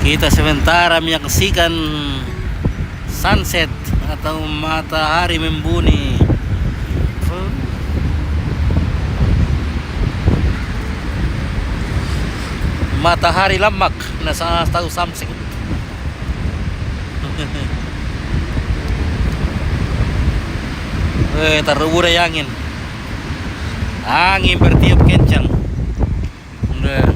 Kita sementara menyaksikan sunset atau matahari membuni. Matahari lamak nasa tahu samsek. Terubur angin. Angin bertiup kencang. Udah.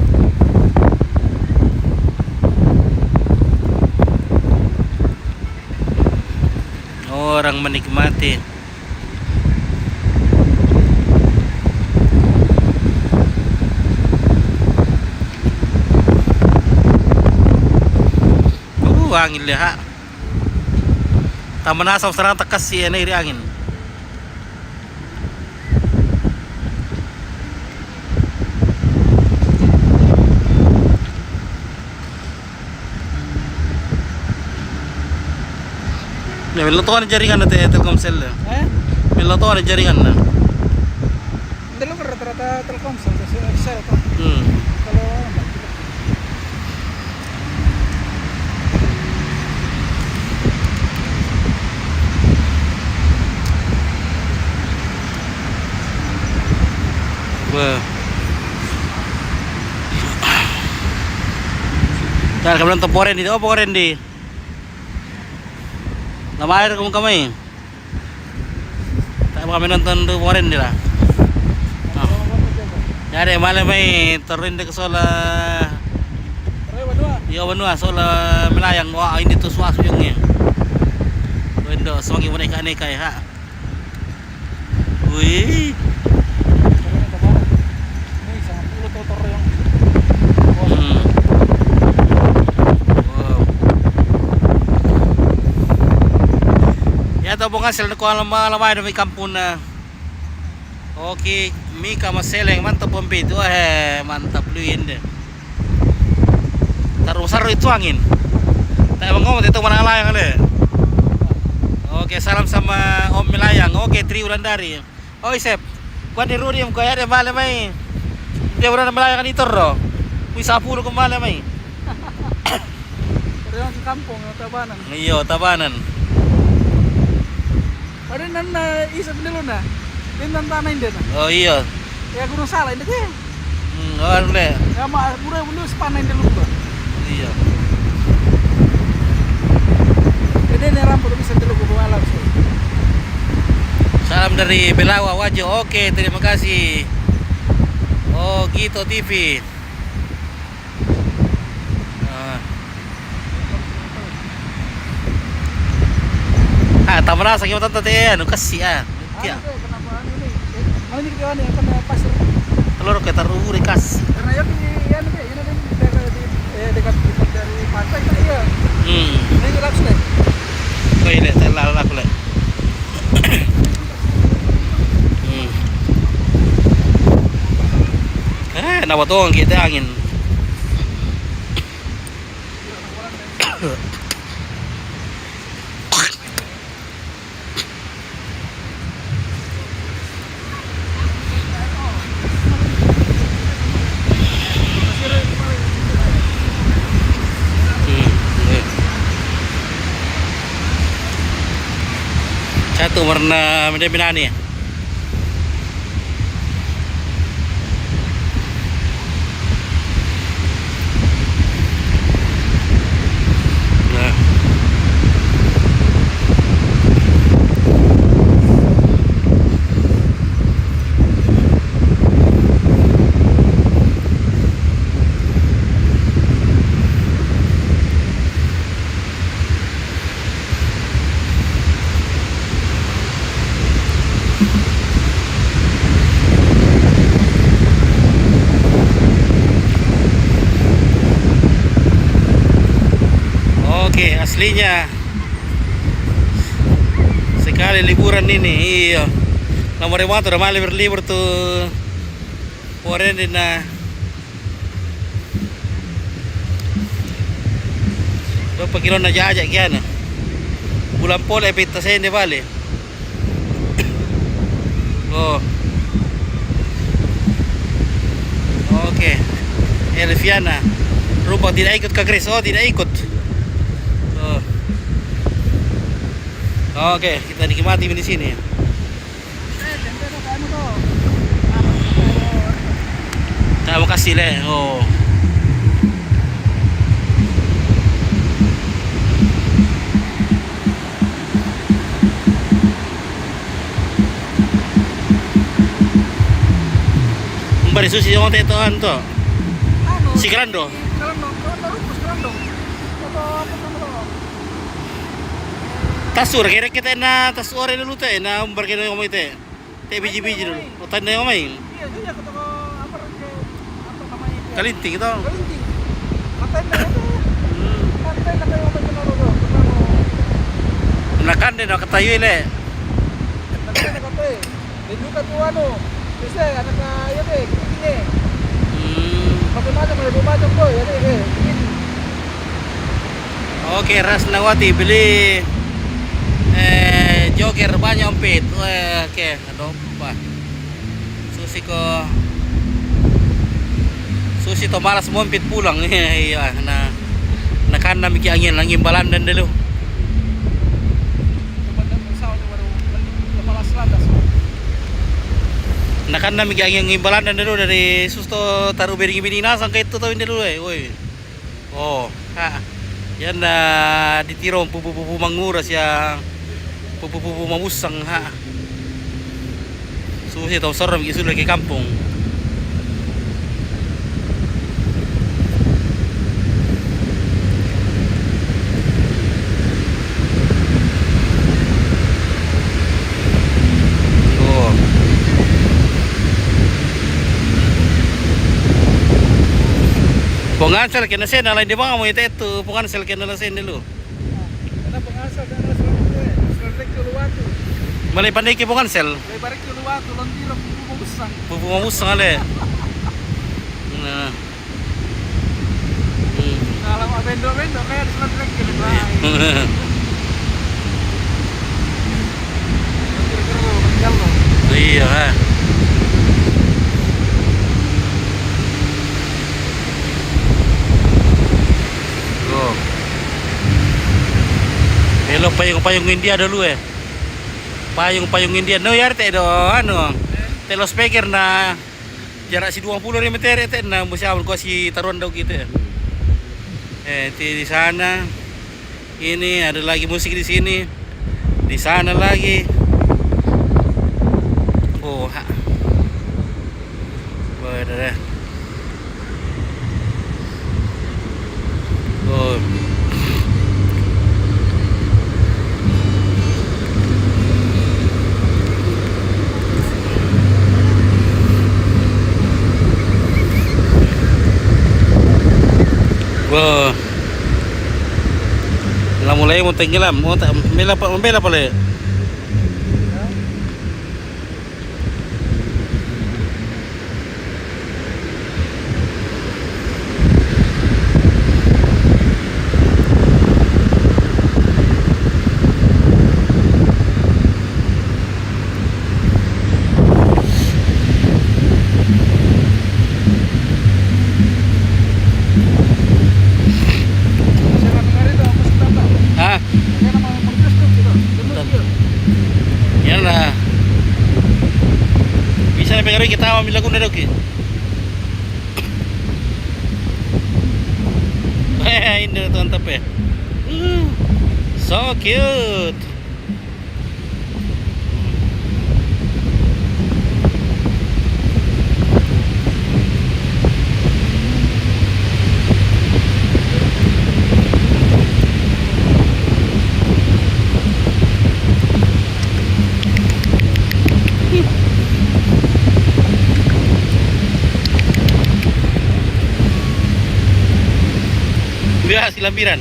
Orang menikmati. Angin lihat. Taman asal serang tekas si iri angin. Ya, melatuan jaringan nanti Telkomsel. Melatuan jaringan na. Dalo ka rata-rata Telkomsel kasi Excel to. Kalau Nah, kemudian temporen itu apa poren di? Nama air kamu kami. Tak kami nonton temporen di lah. Ya deh malam mai turun ke sola. Iya benua sola melayang. Wah ini tuh suas ujungnya. Benda sewangi boneka-boneka ya. Wih. Ya tahu hasil ko lamay demi kampung na. Oke, Mika maseleng mantap pompit. Wah, mantap luin deh. Taruh saru itu angin. Tak ngomong itu mana layang deh. Oke, salam sama Om Melayang. Oke, Tri Wulandari. Oh, Isep. Kuan di Rudi ko ya deh malam mai. Dia udah melayang itu ro. Bisa puluh ke malam mai. orang ke kampung Tabanan. Iyo, Tabanan. Ada nan isa dulu na. Din nan tanah inde na. Oh iya. Ya gunung salah inde ke. Oh boleh. Ya ma murah dulu sepanah inde lupa. Iya. Jadi ne rampur bisa dulu ke malam. Salam dari Belawa Wajo. Oke, terima kasih. Oh, Gito TV. Taman asa kita tante anu kasih ah. Iya. Kenapa ini? Mana ni kawan yang akan pasir. Telur kita ruri kasih. Karena ya dekat dari pantai kan iya. Ini gelap sekali. Oh iya, terlalu aku le. Nama tuh kita angin. Satu warna beda-beda nih. Oke, aslinya sekali liburan ini. Iya. Nomor yang udah malah berlibur tuh. Poren na. Berapa kilo na jajak kian? Bulan pole pita saya ini balik. Oh. Oke. Elviana. Rumpang tidak ikut ke Grace. Oh, tidak ikut. Oh. Oke, kita nikmati di sini. Terima kasih le. Oh. Mbari susi yung konti ito to. Si Grando. Tasur kira kita na tasur dulu teh na umbar kita ngomong itu. Teh biji-biji dulu. Utan na ngomong. Iya, dia kata apa namanya itu? Kalinting itu. Kalinting. Katanya itu. Katanya ngomong kenapa? Nakan din nakatayo ile. Katanya katanya. Dinuka tuh anu. Bisa anak ya deh, gini. Macam-macam ada macam boy, ya deh. Gini. Oke, Ras Nawati beli joker banyak ompit. Oke, aduh apa? Susi to malas mompit pulang. Iya, nah nakan na miki angin langin balandan dulu. Nakan na miki angin balandan dulu dari susto taruh beri bini nasang kayak itu tawin dulu woi. Oh, ha. Yan na ditirong pupu-pupu manguras yang pupu-pupu mamusang ha. Susi tau sorong isu lagi kampung. Oh. Pengansel kena sen alay di ba mo ito pengansel kena sen dulu. Ada pengasal dan ada selek keluatu. Malay pandai ke pengansel. Lebar keluatu lontiro bubusang. Pupu mamusang ale. Nah. Kalau abendo kayak selek keluatu. Iya ha. Oh. Belok payung India dulu Payung India no yar teh do anu. Telo speaker na jarak si 20 meter teh na musyawan ko si taruhan daw gitu. Di sana. Ini ada lagi musik di sini. Di sana lagi. Oh, ha. Boleh. Oh. Wow. Lah mulai mau tenggelam, mau tak membela pala. Ah, yan na. Bisa na pegaro kita ambil lagu na doki. Ini na to antap eh. So cute. Dia silampiran.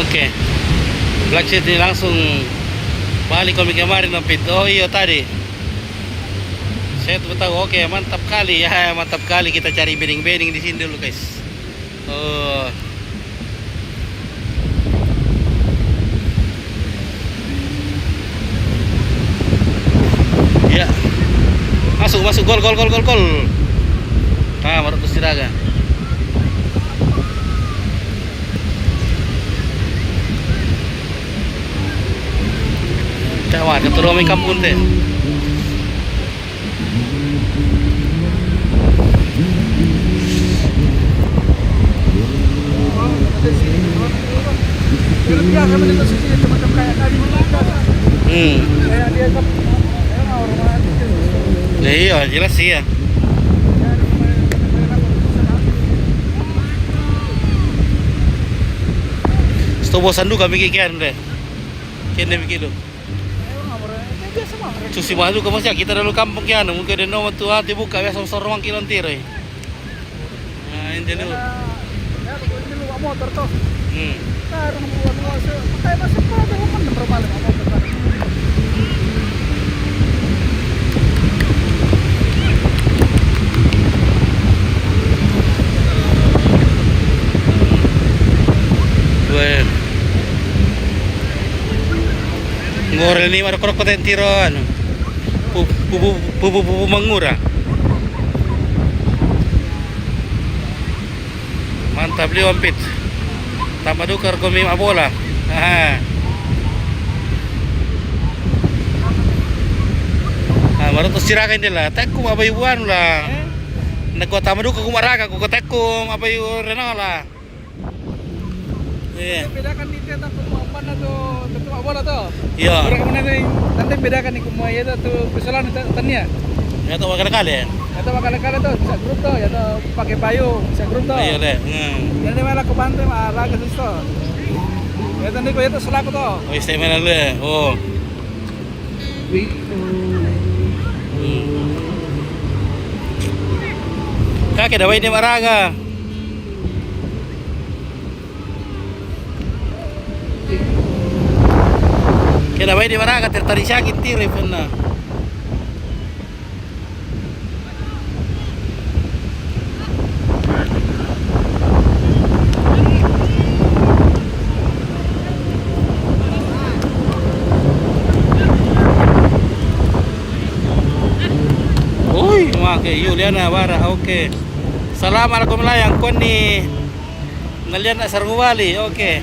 Oke. Black Sheep ini langsung balik kami kemarin Pit. Oh iya tadi saya tuh tahu. Oke, mantap kali ya, mantap kali. Kita cari bedding-bedding di sini dulu guys. Oh ya, masuk gol. Ah, Marotos Siraga. Cawan keturun main kampung teh. Kalau biasa menentu sini macam kayak tadi kayak dia kan orang Ya iya, jelas sih ya. Bosan juga bikin kian deh. Kian deh bikin lu. Susi malu ke masya kita dulu kampung kian, mungkin ada nomor tuh hati buka biasa sorong kilon tirai. Nah ini dulu. Ya dulu motor tuh. Sekarang buat luasa, kayak masuk pada rumah nomor paling motor. Ngorel ini ada krokoten tiron. Pupu mangura. Mantap liwam Pit. Tambah dukar kami bola. Marotos Siraga ini lah. Tekum apa ibuan lah. Nagwa tambah dukar kumaraga. Kuko tekum apa ibu renala. Iya. Bedakan nih kita mana tuh ketua bola tuh. Iya. Orang mana nih nanti bedakan nih kumua ya tuh pesolan tania. Ya tuh kali. Ya tuh kali tuh bisa grup tuh ya tuh pakai payung bisa grup tuh. Iya deh. Jadi malah ke pantai mah raga susto. Ya tadi kau itu selaku tuh. Oh istimewa lu ya. Oh. Kakek dah ini maraga. Kena baik di mana tertarik sakit tiri pernah. Uy, oke, Juliana Bara, oke. Assalamualaikum layang kon ni ngalian Sarngwali, oke.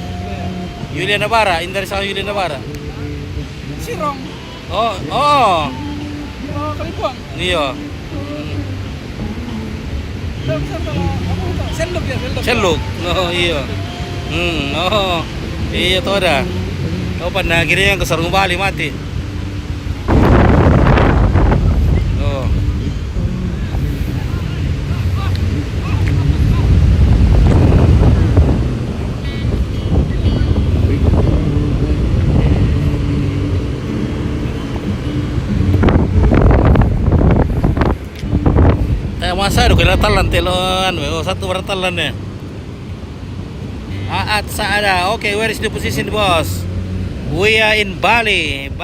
Juliana Bara, indar sa Juliana Bara. Sirong. Oh. Oh, Kalipuang. Iya. Sendok ya, Celuk. Oh iya. Oh. Iya to ada. Oh pernah kira yang ke Sarung Bali mati. Oh. Masa ada kena talan telon, satu barang talan ya. Aat Saada, okay, where is the position boss? We are in Bali,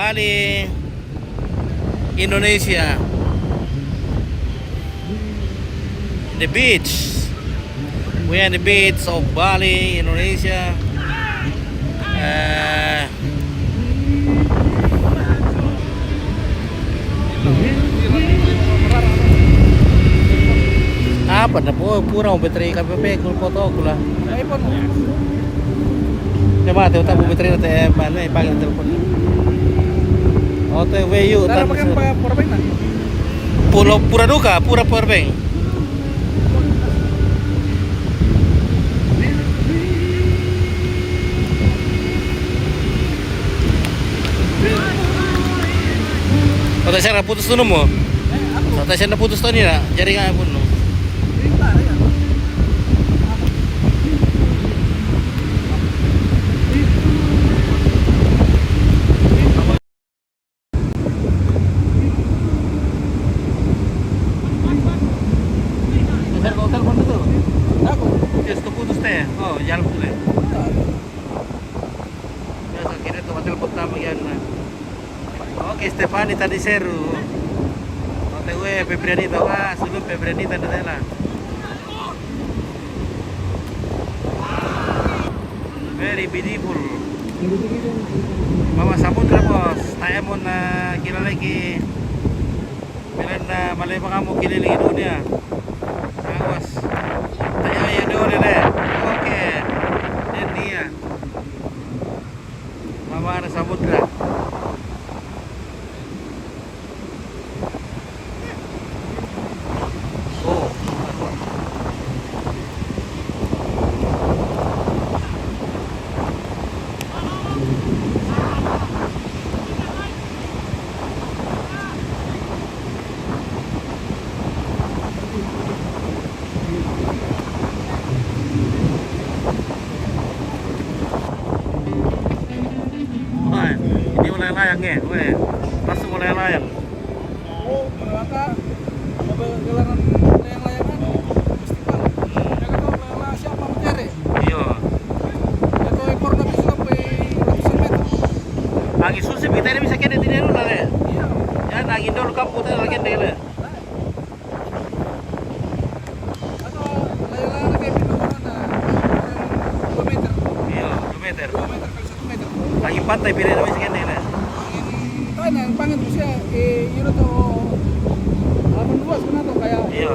Indonesia. The beach. We are in the beach of Bali, Indonesia. Apa na po pura mo betray KPP kung foto ko lah. iPhone mo. Coba tuh tak betray na tayo mana pagi telepon. Oh tuh WU Cara pakai powerbank na. Pura duka, pura powerbank. Oh, saya putus tuh mo. Saya putus tuh nih, jaringan pun. Oh, jalan boleh. Biasa kira Oke, Stefani tadi seru. OTW Febrianita, wah, sudah Febrianita adalah. Very beautiful. Mama samudra bos, tayo mo na kilala ki. Bilang na malay pa kamu kililing dunia. Awas. Tayo ayan doon nila. Okay. Yan niya. Mama na samudra. Oh. Ini mulai layang ya, weh. Langsung mulai layang. Oh, mereka gelaran layang-layangan festival. Mereka tahu layang siapa mencari. Iya. Itu ekor nabi sampai ratusan meter. Angin susip kita ini bisa kena tidak dulu lah. Iya. Ya, angin dulu kampung kita lagi deh. Atau layang-layangan kayak pintu mana? 2 meter. Iya, 2 meter. 2 meter kali 1 meter. Angin pantai pilih namanya sekian deh. Angin yang pangin tuh sih, itu tuh 82 sebenarnya tuh kayak Iya.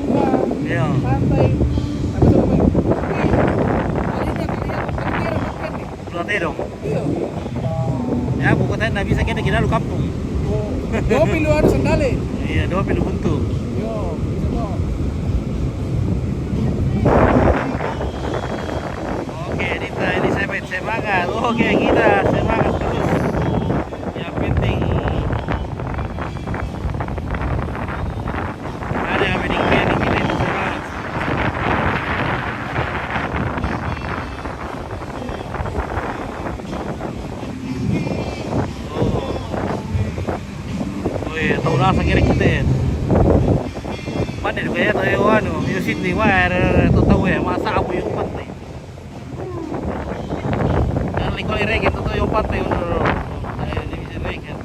Umbang, Iya. pantai, tapi tuh namanya airnya kelihatan makan nih. Pelatih dong. Iya. Ya, pokoknya nggak bisa kita lu kampung. Dua pilu harus sendale. Iya, 2 pintu buntu. Yo, bisa tuh. Oke, Dita Elizabeth semangat. Oke, kita semangat terus. Yang penting ada yang penting kita itu semangat. Oh iya, tahu rasa kira kita. Pandai juga ya tahu anu, yo Sydney wah tahu ya masa abu yung pantai. Yang lingkol iregen tahu yung pantai uno. Ayo di bisa iregen.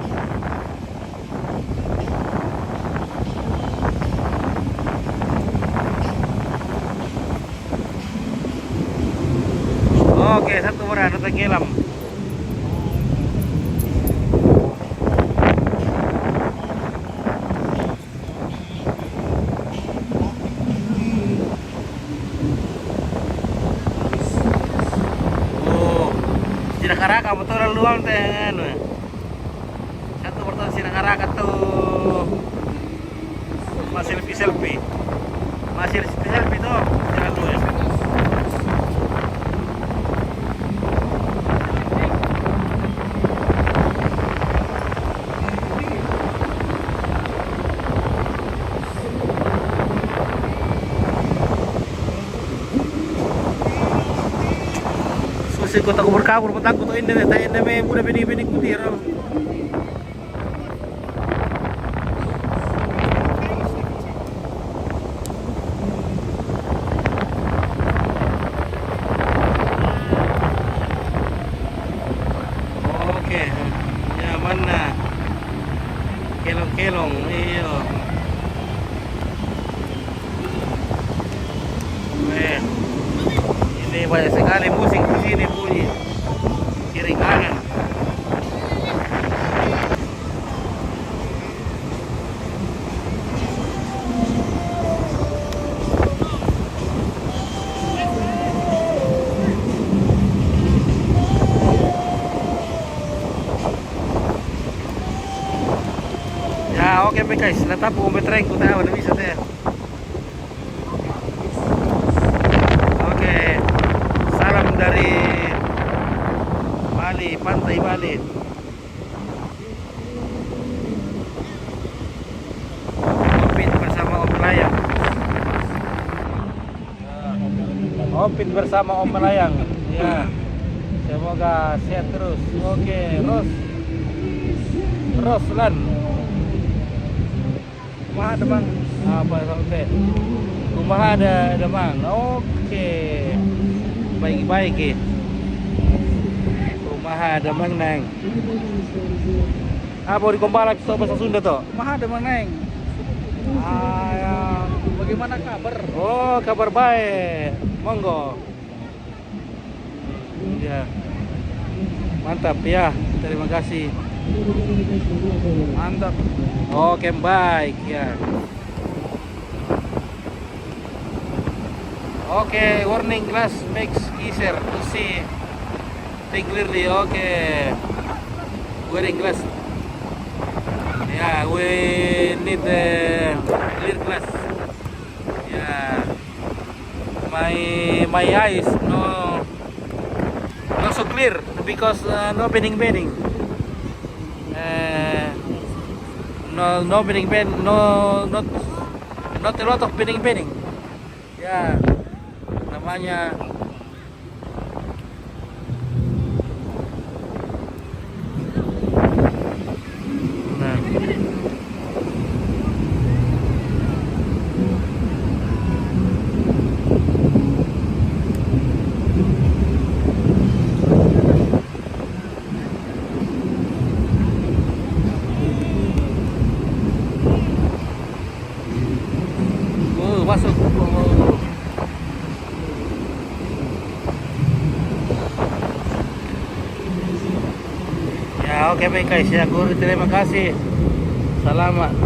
Oke, satu orang datang kelam. Sinakaraka motor luang teh anu. Satu bertahan Sinakaraka tuh masih selfie. Masih selfie tuh jangan dulu ya. Susi kota kubur kabur petakut tuh ini tanya ini udah benih-benih kutir. Oke, ya mana? Kelong-kelong, iya. Weh, ini banyak sekali musik di sini bunyi. Kiri kanan. Ya, oke guys, letap po metreng ko tayo na bisa teh. Oke. Salam dari Bali, pantai Bali. Opit bersama Om Melayang. Opit bersama Om Melayang. Ya. Semoga sehat terus. Oke, Roslan. Kumaha demang? Apa sampai? Kumaha ada demang? Oke. Baik-baik ya. Kumaha demang nang. Apa di Kumbala itu bahasa Sunda tuh? Mahada Maneng. Bagaimana kabar? Oh, kabar baik. Monggo. Ya. Mantap ya. Terima kasih. Mantap. Oke, baik ya. Oke, warning glass makes easier to see thing clearly. Oke. Wearing glass. Yeah, we need the clear glass. Yeah. My eyes not so clear because no bending. No bending, not a lot of bending. Ya, namanya nah. Masuk. Ya, oke baik guys ya, guru terima kasih. Selamat.